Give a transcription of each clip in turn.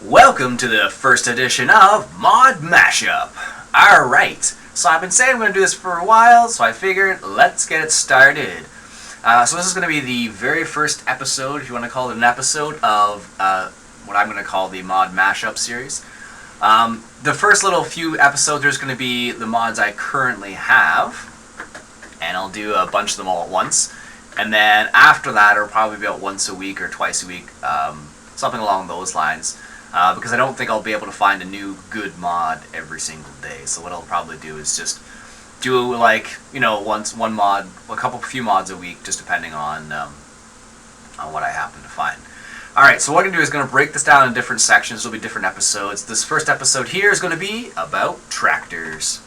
Welcome to the first edition of Mod Mashup. Alright, so I've been saying I'm going to do this for a while, so I figured let's get it started. So this is going to be the very first episode, if you want to call it an episode, of what I'm going to call the Mod Mashup series. The first little few episodes, there's going to be the mods I currently have, and I'll do a bunch of them all at once. And then after that, it'll probably be about once a week or twice a week, something along those lines. Because I don't think I'll be able to find a new good mod every single day. So what I'll probably do is just do few mods a week, just depending on what I happen to find. Alright, so what I'm going to do is going to break this down in different sections. There'll be different episodes. This first episode here is going to be about tractors.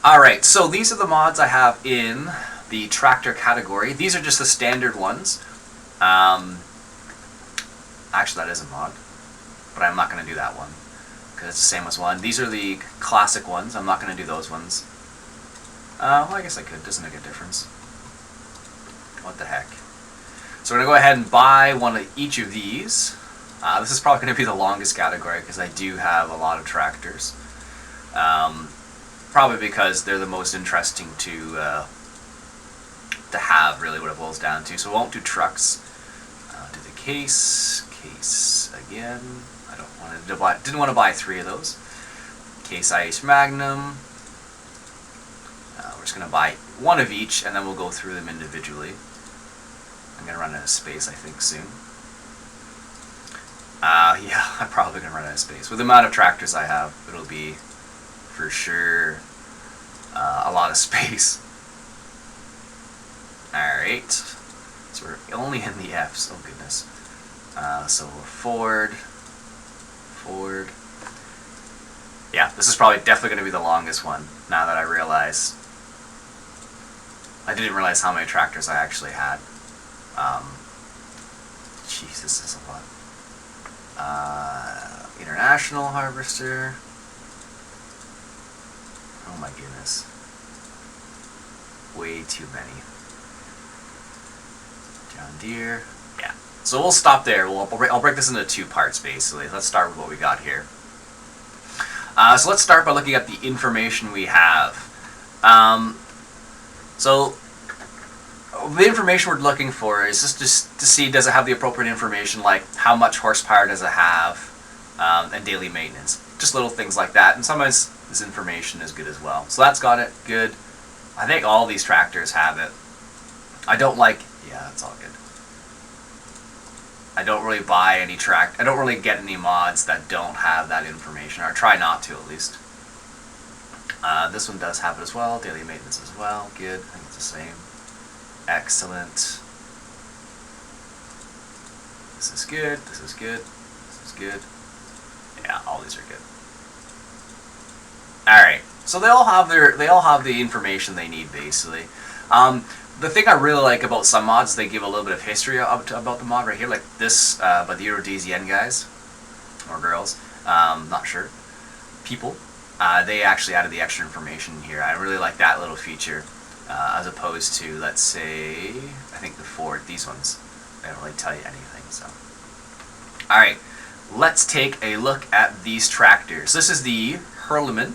Alright, so these are the mods I have in the tractor category. These are just the standard ones. Actually, that is a mod. But I'm not going to do that one, because it's the same as one. These are the classic ones. I'm not going to do those ones. Well, I guess I could. Doesn't make a difference. What the heck. So we're going to go ahead and buy one of each of these. This is probably going to be the longest category, because I do have a lot of tractors. Probably because they're the most interesting to have, really, what it boils down to. So we won't do trucks. Do the case again. Didn't want to buy 3 of those. Case IH Magnum. We're just going to buy one of each, and then we'll go through them individually. I'm going to run out of space, I think, soon. Yeah, I'm probably going to run out of space. With the amount of tractors I have, it'll be, for sure, a lot of space. Alright. So we're only in the Fs. Oh, goodness. So we're Ford. Yeah, this is probably definitely going to be the longest one, now that I realize. I didn't realize how many tractors I actually had. Jeez, this is a lot. International Harvester. Oh my goodness. Way too many. John Deere. Yeah. So we'll stop there. I'll break this into 2 parts, basically. Let's start with what we got here. So let's start by looking at the information we have. So the information we're looking for is just to see, does it have the appropriate information, like how much horsepower does it have, and daily maintenance. Just little things like that. And sometimes this information is good as well. So that's got it. Good. I think all these tractors have it. I don't like... Yeah, it's all good. I don't really buy any I don't really get any mods that don't have that information, or try not to, at least. This one does have it as well. Daily maintenance as well. Good. I think it's the same. Excellent. This is good. This is good. This is good. Yeah, all these are good. All right. So they all have the information they need, basically. The thing I really like about some mods, they give a little bit of history about the mod right here, like this by the Eurodesian guys, or girls, not sure, people. They actually added the extra information here. I really like that little feature, as opposed to, let's say, I think the Ford, these ones, they don't really tell you anything, so. Alright, let's take a look at these tractors. This is the Hurlemann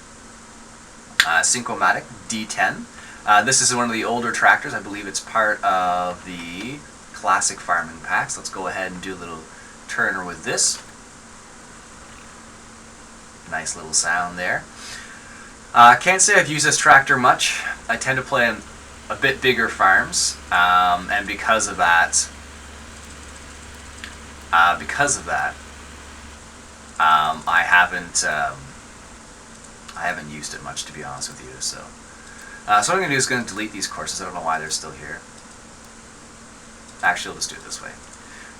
Synchromatic D10. This is one of the older tractors. I believe it's part of the classic farming packs. Let's go ahead and do a little turner with this. Nice little sound there. Can't say I've used this tractor much. I tend to play in a bit bigger farms, and because of that, I haven't used it much, to be honest with you. So what I'm going to do is going to delete these courses. I don't know why they're still here. Actually, I'll just do it this way.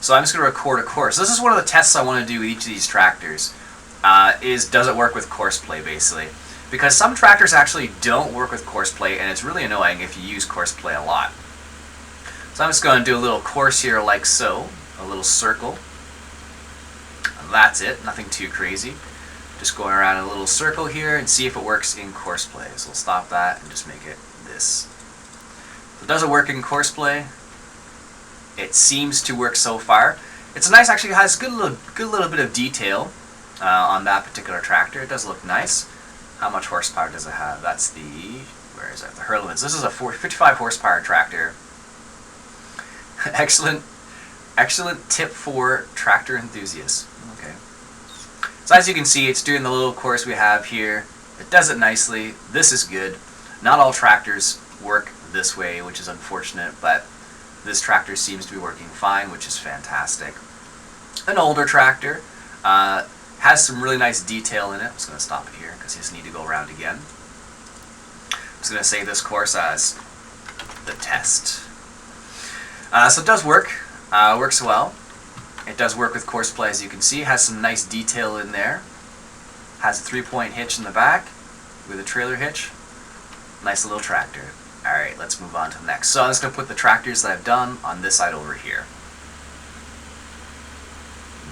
So I'm just going to record a course. This is one of the tests I want to do with each of these tractors. Does it work with courseplay, basically? Because some tractors actually don't work with courseplay, and it's really annoying if you use courseplay a lot. So I'm just going to do a little course here like so. A little circle. And that's it. Nothing too crazy. Just going around in a little circle here and see if it works in courseplay. So we'll stop that and just make it this. So does it work in courseplay? It seems to work so far. It's nice, actually has good little bit of detail on that particular tractor. It does look nice. How much horsepower does it have? That's the, where is it? The Hurlemann. So this is a 55 horsepower tractor. Excellent tip for tractor enthusiasts. Okay. So as you can see, it's doing the little course we have here. It does it nicely. This is good. Not all tractors work this way, which is unfortunate, but this tractor seems to be working fine, which is fantastic. An older tractor. Has some really nice detail in it. I'm just going to stop it here because you just need to go around again. I'm just going to save this course as the test. So it does work. Works well. It does work with course play, as you can see. It has some nice detail in there. Has a 3-point hitch in the back with a trailer hitch. Nice little tractor. Alright, let's move on to the next. So I'm just going to put the tractors that I've done on this side over here.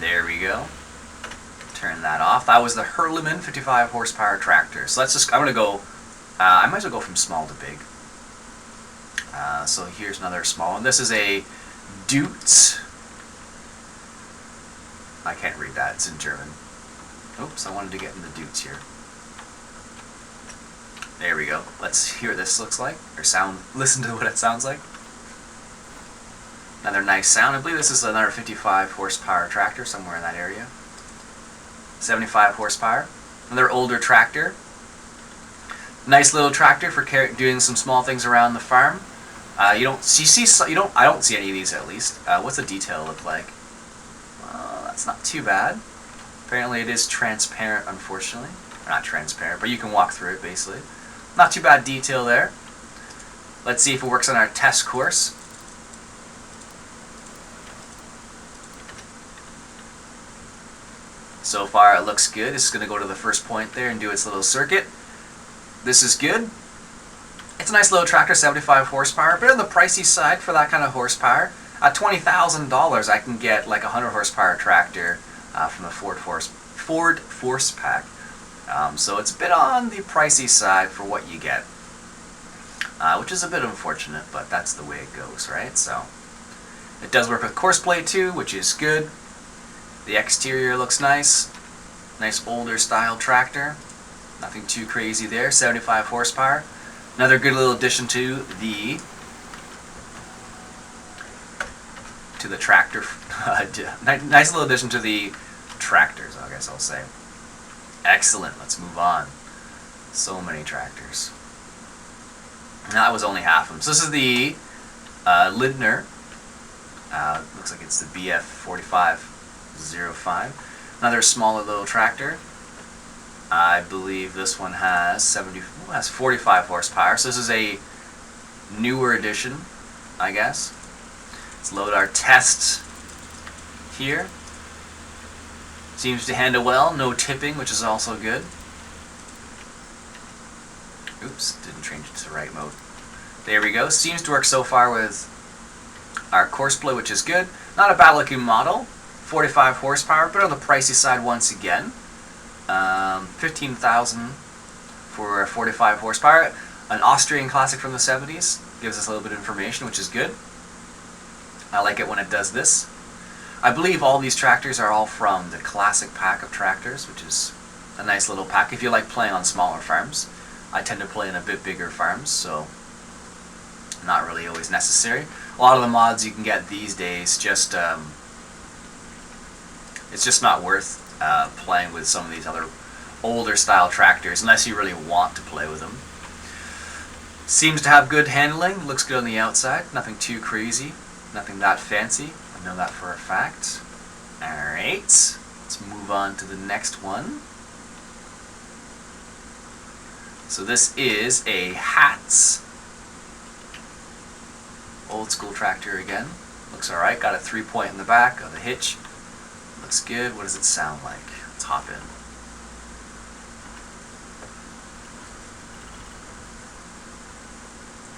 There we go. Turn that off. That was the Hurlemann 55 horsepower tractor. So let's just, I'm going to go, I might as well go from small to big. So here's another small one. This is a Deutz. I can't read that, it's in German. Oops, I wanted to get in the Deutz here. There we go. Let's hear what this looks like, or listen to what it sounds like. Another nice sound. I believe this is another 55 horsepower tractor, somewhere in that area. 75 horsepower. Another older tractor. Nice little tractor for doing some small things around the farm. I don't see any of these, at least. What's the detail look like? That's not too bad. Apparently it is transparent, unfortunately. Or not transparent, but you can walk through it, basically. Not too bad detail there. Let's see if it works on our test course. So far it looks good. It's going to go to the first point there and do its little circuit. This is good. It's a nice little tractor, 75 horsepower, but on the pricey side for that kind of horsepower. At $20,000 I can get like a 100 horsepower tractor from the Ford Force Pack. So it's a bit on the pricey side for what you get. Which is a bit unfortunate, but that's the way it goes, right? So it does work with course play too, which is good. The exterior looks nice. Nice older style tractor. Nothing too crazy there. 75 horsepower. Another good little addition to the tractor. Nice little addition to the tractors, I guess I'll say. Excellent. Let's move on. So many tractors. Now, that was only half of them. So this is the Lindner. Looks like it's the BF 4505. Another smaller little tractor. I believe this one has 45 horsepower. So this is a newer edition, I guess. Let's load our test here. Seems to handle well. No tipping, which is also good. Oops, didn't change it to the right mode. There we go. Seems to work so far with our course play, which is good. Not a bad looking model. 45 horsepower, but on the pricey side once again. 15,000 for 45 horsepower. An Austrian classic from the 70s. Gives us a little bit of information, which is good. I like it when it does this. I believe all these tractors are all from the classic pack of tractors, which is a nice little pack if you like playing on smaller farms. I tend to play in a bit bigger farms, so not really always necessary. A lot of the mods you can get these days just it's just not worth playing with some of these other older style tractors unless you really want to play with them. Seems to have good handling, looks good on the outside, nothing too crazy, nothing that fancy. I know that for a fact. Alright, let's move on to the next one. So this is a Hatz. Old school tractor again. Looks alright, got a 3-point in the back of the hitch. Looks good. What does it sound like? Let's hop in.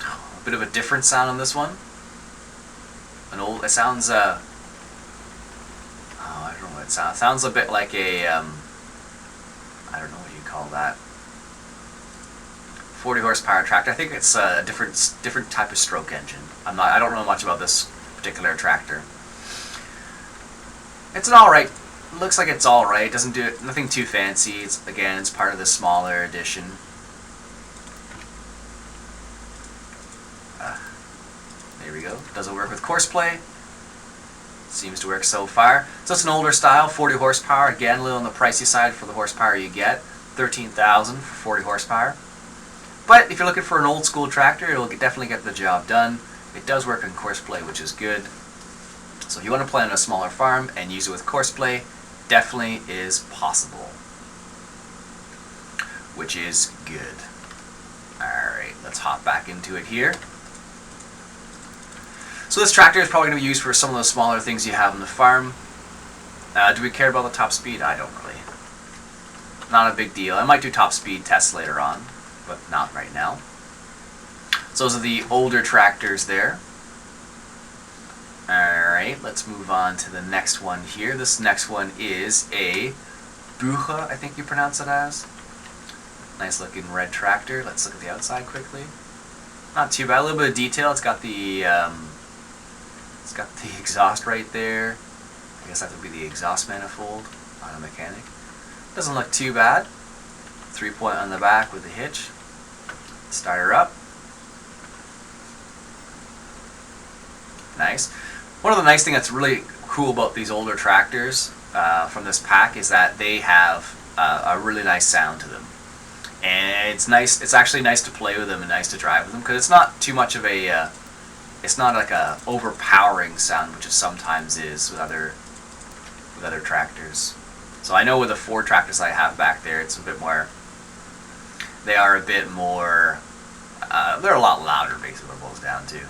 A bit of a different sound on this one. It sounds, I don't know what it sounds. It sounds a bit like a, I don't know what you call that. 40 horsepower tractor. I think it's a different type of stroke engine. I don't know much about this particular tractor. It's an alright, looks like it's alright, doesn't do it, nothing too fancy. It's, again, it's part of the smaller edition. There we go. Doesn't work with courseplay. Seems to work so far. So it's an older style, 40 horsepower. Again, a little on the pricey side for the horsepower you get. 13,000 for 40 horsepower. But if you're looking for an old school tractor, it'll definitely get the job done. It does work in courseplay, which is good. So if you want to play on a smaller farm and use it with courseplay, definitely is possible. Which is good. Alright, let's hop back into it here. So this tractor is probably going to be used for some of the smaller things you have on the farm. Do we care about the top speed? I don't really. Not a big deal. I might do top speed tests later on, but not right now. So those are the older tractors there. Alright, let's move on to the next one here. This next one is a Bucher, I think you pronounce it as. Nice looking red tractor. Let's look at the outside quickly. Not too bad. A little bit of detail. It's got the exhaust right there. I guess that would be the exhaust manifold on a mechanic. Doesn't look too bad. 3-point on the back with the hitch. Start her up. Nice. One of the nice things that's really cool about these older tractors from this pack is that they have a really nice sound to them. And it's nice. It's actually nice to play with them and nice to drive with them because it's not too much of a it's not like a overpowering sound, which it sometimes is with other tractors. So I know with the Ford tractors I have back there, it's a bit more. They are a bit more. They're a lot louder, basically. What it boils down to.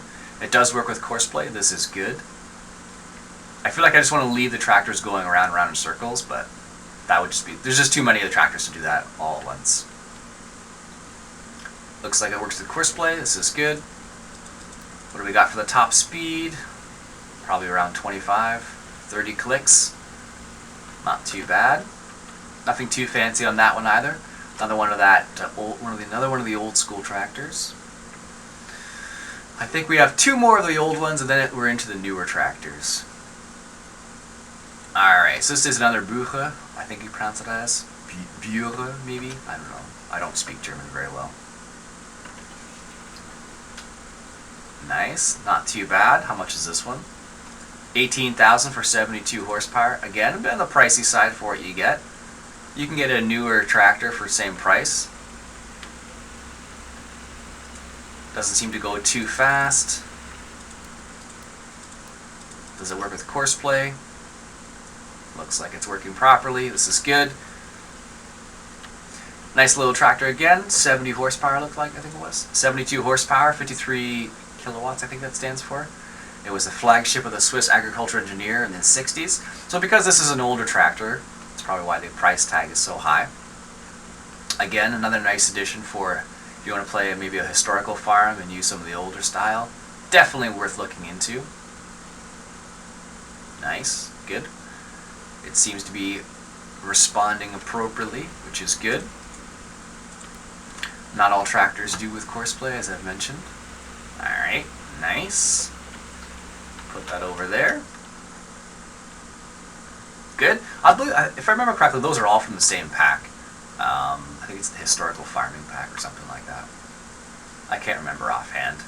It does work with courseplay. This is good. I feel like I just want to leave the tractors going around and around in circles, but that would just be. There's just too many of the tractors to do that all at once. Looks like it works with courseplay. This is good. What do we got for the top speed? Probably around 25, 30 clicks. Not too bad. Nothing too fancy on that one either. Another one of that another one of the old school tractors. I think we have two more of the old ones, and then we're into the newer tractors. All right, so this is another Bucher. I think you pronounce it as Bucher, maybe. I don't know. I don't speak German very well. Nice, not too bad. How much is this one? 18,000 for 72 horsepower. Again, a bit on the pricey side for what you get. You can get a newer tractor for the same price. Doesn't seem to go too fast. Does it work with courseplay? Looks like it's working properly. This is good. Nice little tractor again. 70 horsepower looked like, I think it was. 72 horsepower, 53 kilowatts, I think that stands for. It was the flagship of the Swiss agriculture engineer in the 60s. So because this is an older tractor, that's probably why the price tag is so high. Again, another nice addition for if you want to play maybe a historical farm and use some of the older style. Definitely worth looking into. Nice, good. It seems to be responding appropriately, which is good. Not all tractors do with courseplay, as I've mentioned. Alright, nice. Put that over there. Good. I believe, if I remember correctly, those are all from the same pack. I think it's the historical farming pack or something like that. I can't remember offhand.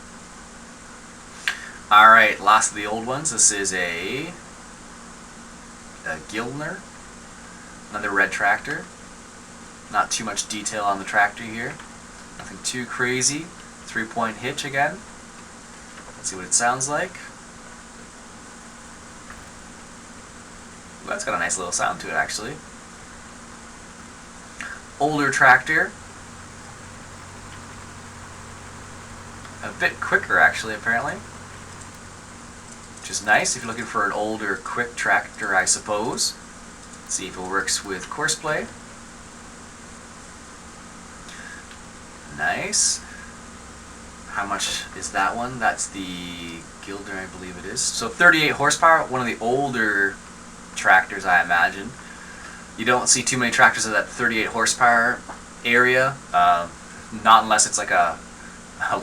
Alright, last of the old ones. This is a Gueldner. Another red tractor. Not too much detail on the tractor here. Nothing too crazy. 3-point hitch again. Let's see what it sounds like. Ooh, that's got a nice little sound to it, actually. Older tractor. A bit quicker, actually, apparently. Which is nice if you're looking for an older, quick tractor, I suppose. Let's see if it works with courseplay. Nice. How much is that one? That's the Gueldner, I believe it is. So 38 horsepower, one of the older tractors, I imagine. You don't see too many tractors of that 38 horsepower area, not unless it's like a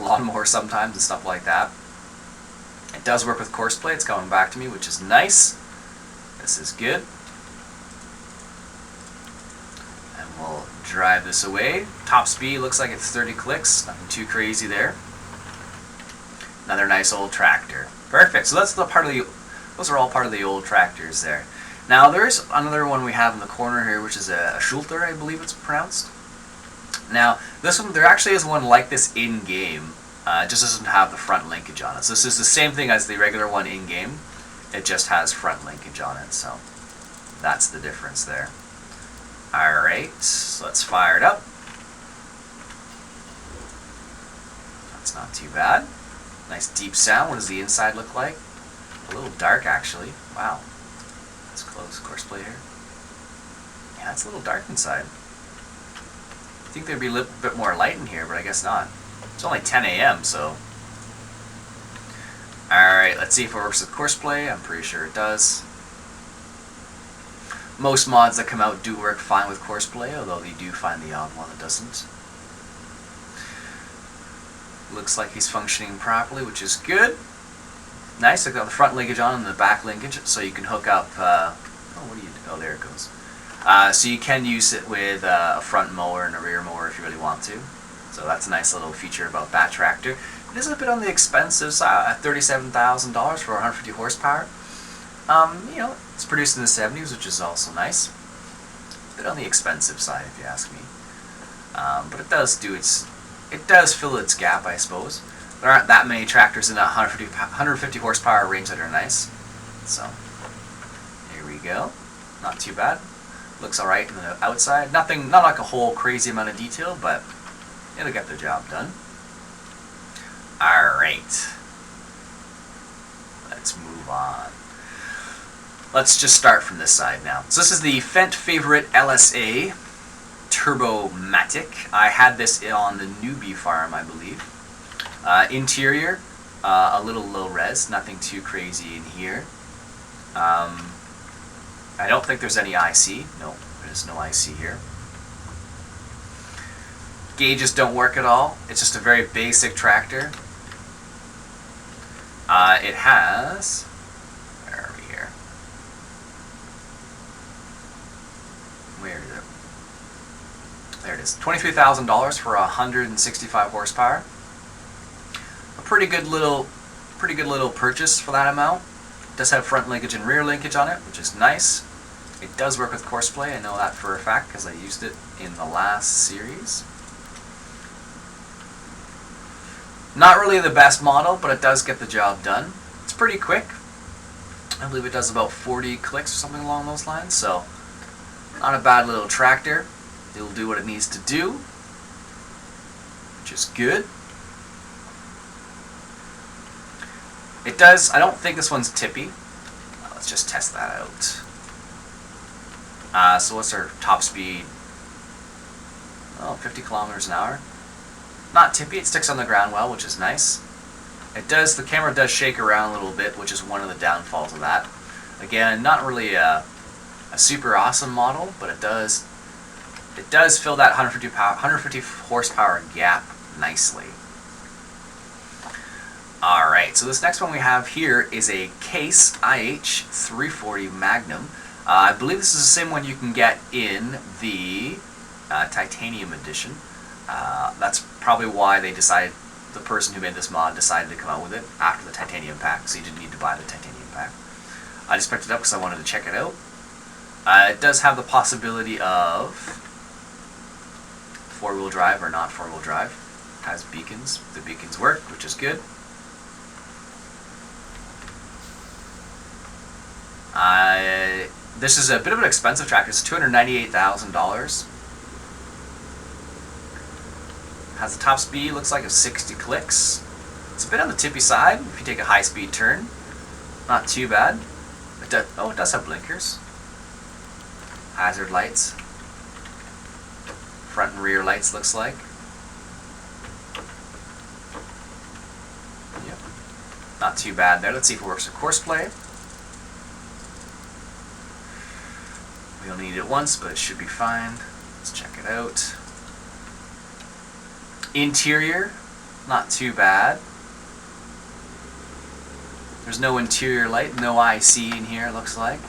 lawnmower sometimes and stuff like that. It does work with courseplay. It's coming back to me, which is nice. This is good. And we'll drive this away. Top speed looks like it's 30 clicks. Nothing too crazy there. Another nice old tractor. Perfect. So that's the part of the. Those are all part of the old tractors there. Now there's another one we have in the corner here, which is a Schulter, I believe it's pronounced. Now this one, there actually is one like this in game. It just doesn't have the front linkage on it. So this is the same thing as the regular one in game. It just has front linkage on it. So that's the difference there. All right, so let's fire it up. That's not too bad. Nice deep sound. What does the inside look like? A little dark, actually. Wow. That's close. Courseplay here. Yeah, it's a little dark inside. I think there'd be a little bit more light in here, but I guess not. It's only 10 a.m., so. Alright, let's see if it works with Courseplay. I'm pretty sure it does. Most mods that come out do work fine with Courseplay, although they do find the odd one that doesn't. Looks like he's functioning properly, which is good. Nice. I've got the front linkage on and the back linkage, so you can hook up. Oh, there it goes. So you can use it with a front mower and a rear mower if you really want to. So that's a nice little feature about that tractor. It is a bit on the expensive side at $37,000 for 150 horsepower. You know, it's produced in the 70s, which is also nice. A bit on the expensive side, if you ask me. But it does do its. It does fill its gap, I suppose. There aren't that many tractors in that 150 horsepower range that are nice. So, here we go. Not too bad. Looks alright on the outside. Not like a whole crazy amount of detail, but it'll get the job done. Alright. Let's move on. Let's just start from this side now. So this is the Fent Favorite LSA Turbo-Matic. I had this on the newbie farm, I believe. Interior, a little low res, nothing too crazy in here. I don't think there's any IC. No, there's no IC here. Gauges don't work at all. It's just a very basic tractor. It has... Where are we here? Where is it? There it is. $23,000 for 165 horsepower. A pretty good little purchase for that amount. It does have front linkage and rear linkage on it, which is nice. It does work with Courseplay. I know that for a fact because I used it in the last series. Not really the best model, but it does get the job done. It's pretty quick. I believe it does about 40 clicks or something along those lines, so not a bad little tractor. It'll do what it needs to do, which is good. It does, I don't think this one's tippy. Let's just test that out. So what's our top speed? Oh, 50 kilometers an hour. Not tippy, it sticks on the ground well, which is nice. It does, the camera does shake around a little bit, which is one of the downfalls of that. Again, not really a super awesome model, but it does fill that 150 horsepower gap nicely. Alright, so this next one we have here is a Case IH 340 Magnum. I believe this is the same one you can get in the Titanium edition. That's probably why they decided, the person who made this mod decided to come out with it after the Titanium pack, so you didn't need to buy the Titanium pack. I just picked it up because I wanted to check it out. It does have the possibility of four-wheel drive or not four-wheel drive. It has beacons. The beacons work, which is good. This is a bit of an expensive tractor. It's $298,000. Has a top speed, looks like, of 60 clicks. It's a bit on the tippy side if you take a high-speed turn. Not too bad. It does have blinkers. Hazard lights. Front and rear lights, looks like. Yep. Not too bad there. Let's see if it works with Courseplay. We only need it once, but it should be fine. Let's check it out. Interior, not too bad. There's no interior light, no IC in here, it looks like.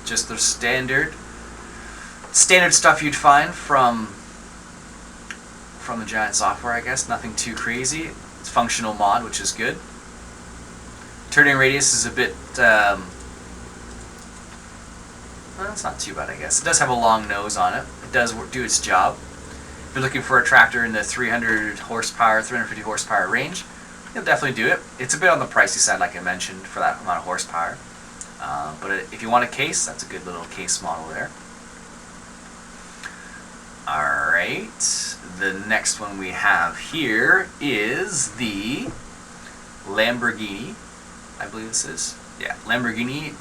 Just the standard stuff you'd find from the Giant software, I guess. Nothing too crazy. It's functional mod, which is good. Turning radius is a bit, well, it's not too bad, I guess. It does have a long nose on it. It does do its job. If you're looking for a tractor in the 300 horsepower, 350 horsepower range, you'll definitely do it. It's a bit on the pricey side, like I mentioned, for that amount of horsepower. But if you want a case, that's a good little case model there. Alright, the next one we have here is the Lamborghini, I believe this is. Yeah, Lamborghini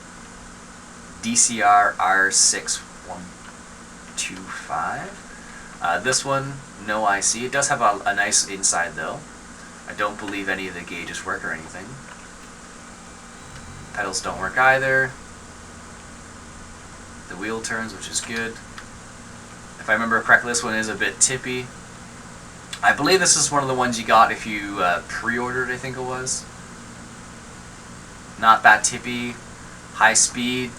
DCR R6125. This one, no IC. It does have a nice inside though. I don't believe any of the gauges work or anything. Pedals don't work either. The wheel turns, which is good. If I remember correctly, this one is a bit tippy. I believe this is one of the ones you got if you pre-ordered, I think it was. Not that tippy. High speed.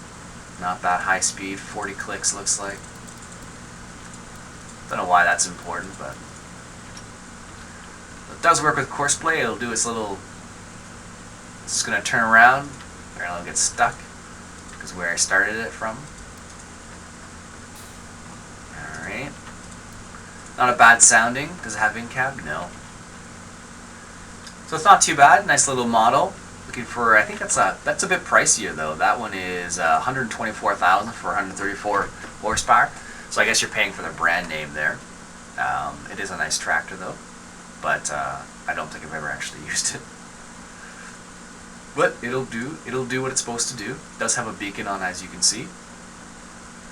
Not that high speed. 40 clicks looks like. Don't know why that's important, but it does work with course play. It'll do its little... It's just going to turn around. Apparently it'll get stuck because where I started it from. Alright. Not a bad sounding. Does it have in-cab? No. So it's not too bad. Nice little model. Looking for, I think that's a bit pricier though. That one is $124,000 for 134 horsepower. So I guess you're paying for the brand name there. It is a nice tractor though, but I don't think I've ever actually used it. But it'll do what it's supposed to do. It does have a beacon on, as you can see.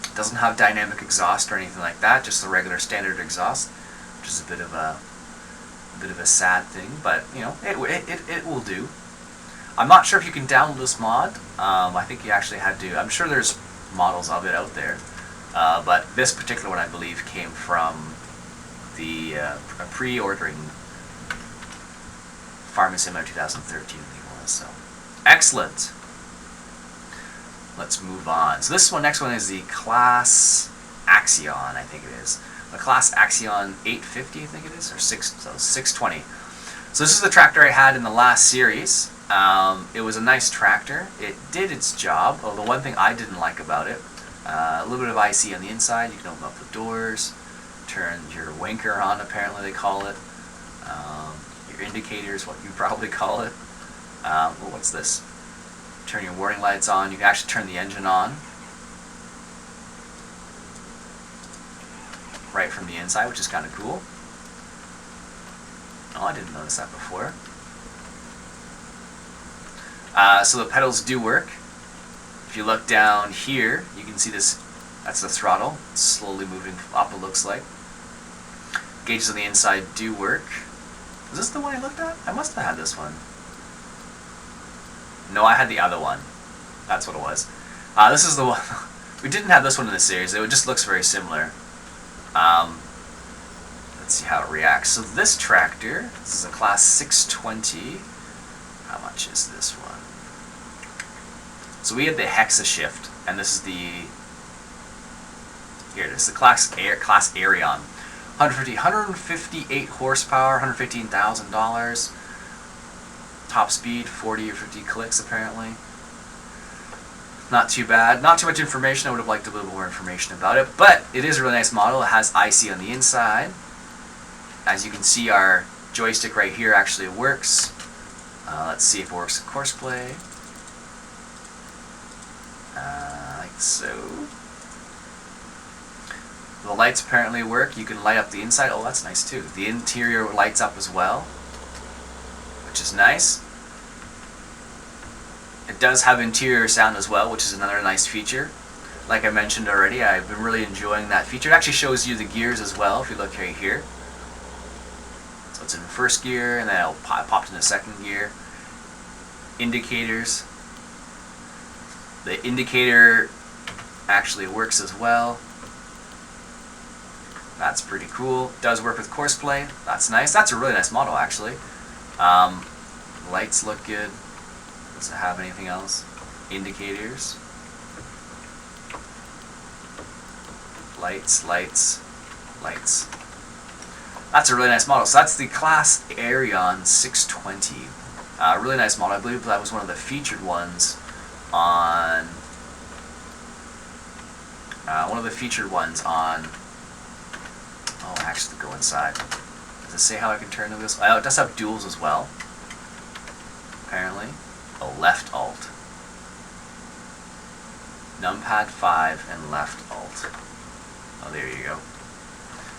It doesn't have dynamic exhaust or anything like that, just the regular standard exhaust, which is a bit of a sad thing, but you know, it will do. I'm not sure if you can download this mod. I think you actually had to. I'm sure there's models of it out there, but this particular one I believe came from the pre-ordering Farming Simulator 2013, I think it was. So excellent. Let's move on. So this one, next one is the Class Axion, I think it is. The Class Axion 850, I think it is, or 620. So this is the tractor I had in the last series. It was a nice tractor. It did its job. Well, the one thing I didn't like about it, a little bit of IC on the inside. You can open up the doors, turn your winker on, apparently they call it. Your indicators, what you probably call it. Well, what's this? Turn your warning lights on. You can actually turn the engine on right from the inside, which is kind of cool. Oh, I didn't notice that before. So the pedals do work. If you look down here, you can see this. That's the throttle. It's slowly moving up, it looks like. Gauges on the inside do work. Is this the one I looked at? I must have had this one. No, I had the other one. That's what it was. This is the one. We didn't have this one in the series. It just looks very similar. Let's see how it reacts. So this tractor, this is a Class 620. How much is this one? So we had the Hexa shift, and this is the... Here it is, the Class Arion. 158 horsepower, $115,000. Top speed, 40 or 50 clicks apparently. Not too bad. Not too much information. I would have liked a little more information about it, but it is a really nice model. It has IC on the inside. As you can see, our joystick right here actually works. Let's see if it works in course play. Like so. The lights apparently work. You can light up the inside. Oh, that's nice too. The interior lights up as well, which is nice. It does have interior sound as well, which is another nice feature. Like I mentioned already, I've been really enjoying that feature. It actually shows you the gears as well, if you look right here. So it's in first gear, and then it'll pop into second gear. Indicators. The indicator actually works as well. That's pretty cool. Does work with course play. That's nice. That's a really nice model, actually. Lights look good. Does it have anything else? Indicators. lights, lights, lights. That's a really nice model. So that's the class Arion 620. Really nice model. I believe that was one of the featured ones on oh, I actually go inside. Does it say how I can turn to this? Oh, it does have duals as well, apparently. Oh, left alt. Numpad 5 and left alt. Oh, there you go.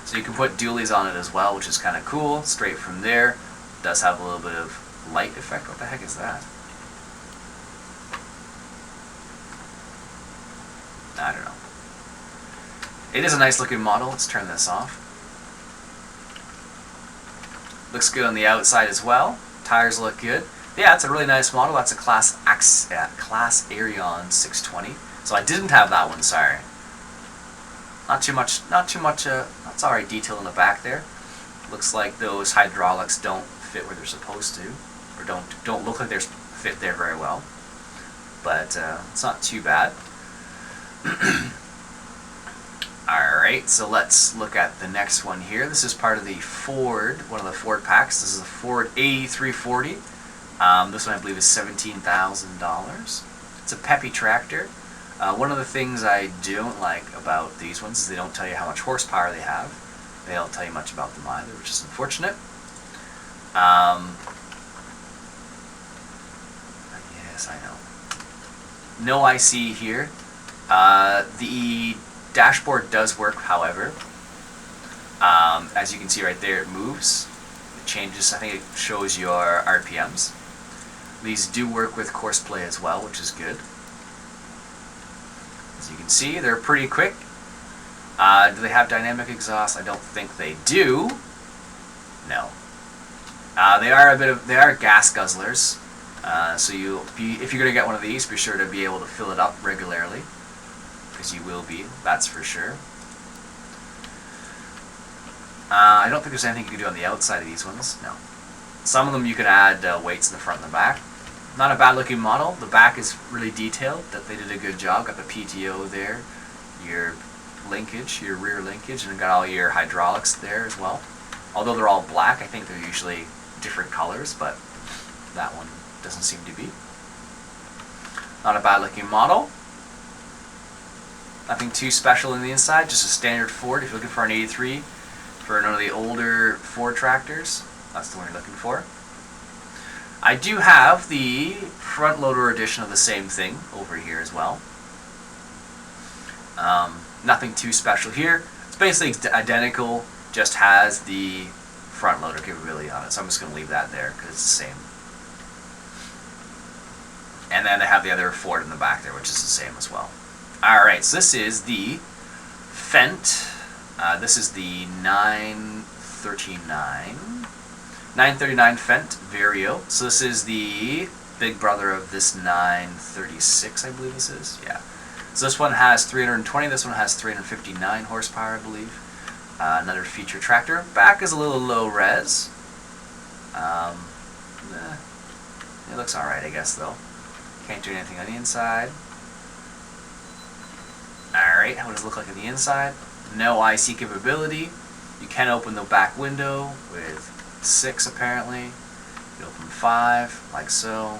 So you can put dualies on it as well, which is kind of cool. Straight from there. It does have a little bit of light effect. What the heck is that? I don't know. It is a nice looking model. Let's turn this off. Looks good on the outside as well. Tires look good. Yeah, it's a really nice model. That's a class Arion 620. So I didn't have that one, sorry. Not too much, that's alright detail in the back there. Looks like those hydraulics don't fit where they're supposed to, or don't look like they're fit there very well. But it's not too bad. Alright, so let's look at the next one here. This is part of the Ford, one of the Ford packs. This is the Ford 8340. This one I believe is $17,000. It's a peppy tractor. One of the things I don't like about these ones is they don't tell you how much horsepower they have. They don't tell you much about them either, which is unfortunate. Yes, I know. No IC here. The dashboard does work, however. As you can see right there, it moves. It changes, I think it shows your RPMs. These do work with course play as well, which is good. As you can see, they're pretty quick. Do they have dynamic exhaust? I don't think they do. No. They are gas guzzlers. So if you're going to get one of these, be sure to be able to fill it up regularly, because you will be, that's for sure. I don't think there's anything you can do on the outside of these ones. No. Some of them you can add weights in the front and the back. Not a bad looking model. The back is really detailed. That they did a good job. Got the PTO there, your linkage, your rear linkage, and got all your hydraulics there as well. Although they're all black, I think they're usually different colors, but that one doesn't seem to be. Not a bad looking model. Nothing too special in the inside, just a standard Ford. If you're looking for an 83 for one of the older Ford tractors, that's the one you're looking for. I do have the front loader edition of the same thing over here as well. Nothing too special here. It's basically identical, just has the front loader capability on it. So I'm just going to leave that there because it's the same. And then they have the other Ford in the back there, which is the same as well. Alright, so this is the Fent. This is the 939 Fent Vario. So this is the big brother of this 936, I believe this is. Yeah. So this one has 320, this one has 359 horsepower, I believe. Another feature tractor. Back is a little low res. It looks alright, I guess, though. Can't do anything on the inside. Alright, what does it look like on the inside? No IC capability. You can open the back window with 6 apparently. You open 5, like so.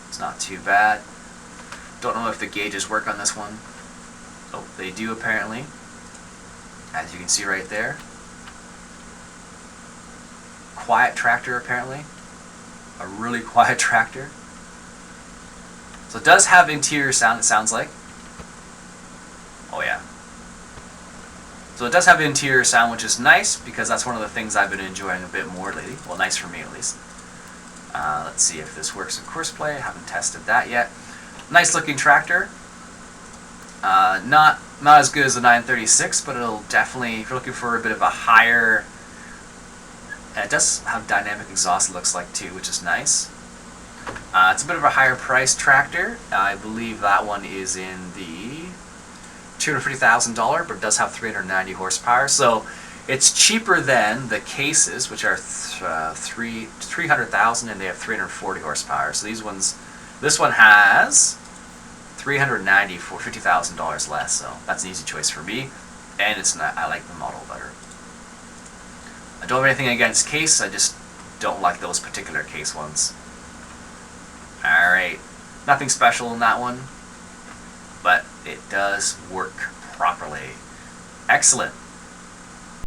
It's not too bad. Don't know if the gauges work on this one. Oh, they do apparently. As you can see right there. Quiet tractor apparently. A really quiet tractor. So it does have interior sound, it sounds like. Oh yeah. So it does have interior sound, which is nice, because that's one of the things I've been enjoying a bit more lately. Well, nice for me at least. Let's see if this works in course play. I haven't tested that yet. Nice looking tractor. Not as good as the 936, but it'll definitely, if you're looking for a bit of a higher, and it does have dynamic exhaust, it looks like too, which is nice. It's a bit of a higher price tractor. I believe that one is in the $250,000, but it does have 390 horsepower. So it's cheaper than the cases, which are 300,000, and they have 340 horsepower. So these ones, this one has 390 for $50,000 less. So that's an easy choice for me. and it's not. I like the model better. I don't have anything against case. I just don't like those particular case ones. All right, nothing special in that one, but it does work properly. Excellent.